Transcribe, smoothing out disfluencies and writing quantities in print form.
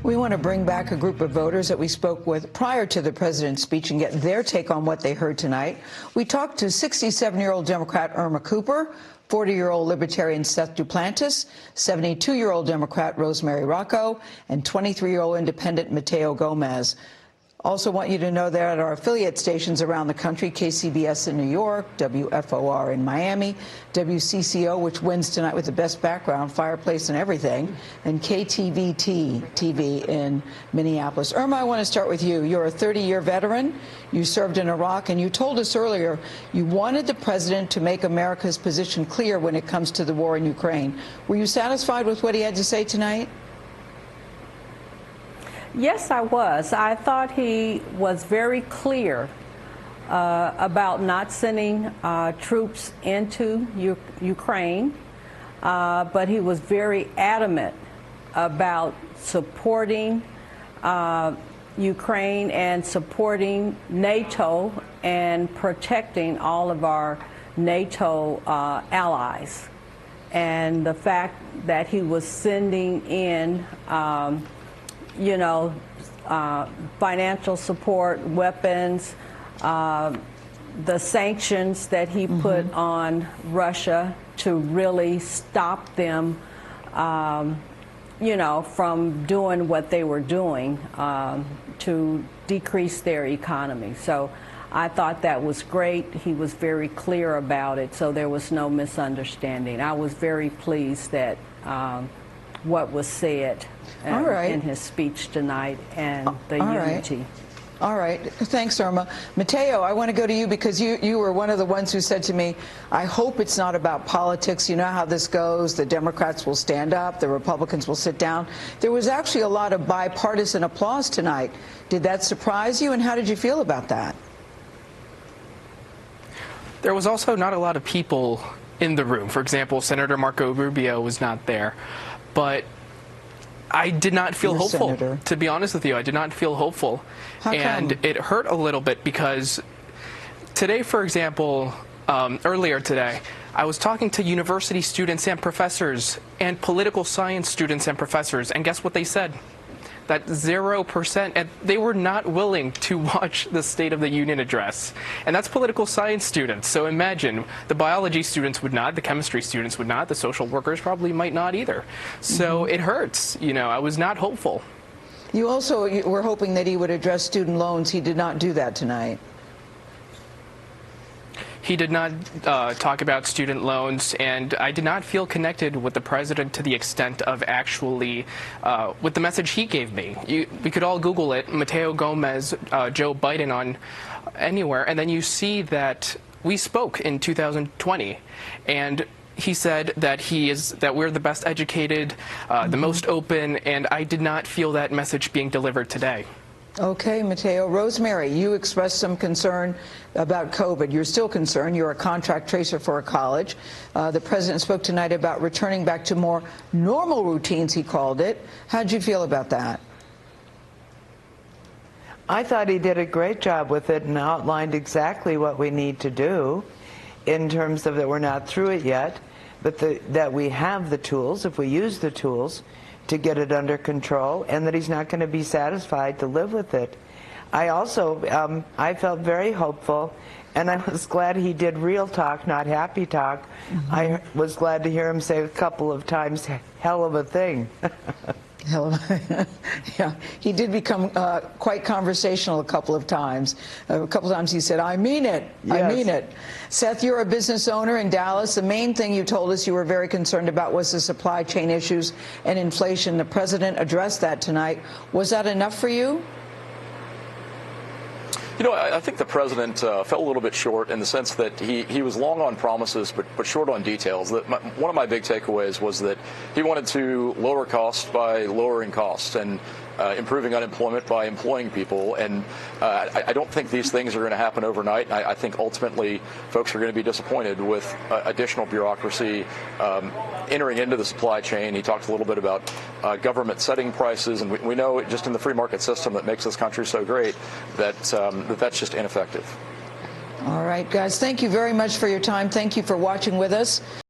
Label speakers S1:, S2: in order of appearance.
S1: We want to bring back a group of voters that we spoke with prior to the president's speech and get their take on what they heard tonight. We talked to 67-year-old Democrat Irma Cooper, 40-year-old Libertarian Seth Duplantis, 72-year-old Democrat Rosemary Rocco, and 23-year-old Independent Mateo Gomez. Also want you to know that at our affiliate stations around the country, KCBS in New York, WFOR in Miami, WCCO, which wins tonight with the best background, fireplace and everything, and KTVT TV in Minneapolis. Irma, I want to start with you. You're a 30-year veteran. You served in Iraq, and you told us earlier you wanted the president to make America's position clear when it comes to the war in Ukraine. Were you satisfied with what he had to say tonight?
S2: Yes, I was. I thought he was very clear about not sending troops into Ukraine, but he was very adamant about supporting Ukraine and supporting NATO and protecting all of our NATO allies. And the fact that he was sending in financial support, weapons, the sanctions that he put on Russia to really stop them, from doing what they were doing to decrease their economy. So I thought that was great. He was very clear about it, so there was no misunderstanding. I was very pleased that what was said in his speech tonight and the unity.
S1: All right. Thanks, Irma. Mateo, I want to go to you because you were one of the ones who said to me, I hope it's not about politics. You know how this goes. The Democrats will stand up. The Republicans will sit down. There was actually a lot of bipartisan applause tonight. Did that surprise you, and how did you feel about that?
S3: There was also not a lot of people in the room. For example, Senator Marco Rubio was not there. But I did not feel hopeful, Senator. To be honest with you. I did not feel hopeful. And it hurt a little bit because today, for example, earlier today, I was talking to university students and professors and political science students and professors, and guess what they said? That 0%, and they were not willing to watch the State of the Union address. And that's political science students. So imagine, the biology students would not, the chemistry students would not, the social workers probably might not either. So it hurts. I was not hopeful.
S1: You also were hoping that he would address student loans. He did not do that tonight.
S3: He did not talk about student loans, and I did not feel connected with the president to the extent of actually with the message he gave me. We could all Google it, Mateo Gomez, Joe Biden on anywhere, and then you see that we spoke in 2020, and he said that we're the best educated, the most open, and I did not feel that message being delivered today.
S1: Okay, Mateo. Rosemary, you expressed some concern about COVID. You're still concerned. You're a contract tracer for a college. The president spoke tonight about returning back to more normal routines, he called it. How'd you feel about that?
S4: I thought he did a great job with it and outlined exactly what we need to do in terms of that we're not through it yet, but that we have the tools, if we use the tools, to get it under control, and that he's not going to be satisfied to live with it. I also, I felt very hopeful, and I was glad he did real talk, not happy talk. I was glad to hear him say a couple of times, hell of a thing.
S1: Yeah, he did become quite conversational a couple of times. A couple of times he said, I mean it, yes. I mean it. Seth, you're a business owner in Dallas. The main thing you told us you were very concerned about was the supply chain issues and inflation. The president addressed that tonight. Was that enough for you?
S5: I think the president fell a little bit short in the sense that he was long on promises but short on details. One of my big takeaways was that he wanted to lower costs by lowering costs and improving unemployment by employing people. And I don't think these things are going to happen overnight. I think ultimately folks are going to be disappointed with additional bureaucracy entering into the supply chain. He talked a little bit about government setting prices, and we know just in the free market system that makes this country so great that that's just ineffective.
S1: All right, guys, thank you very much for your time. Thank you for watching with us.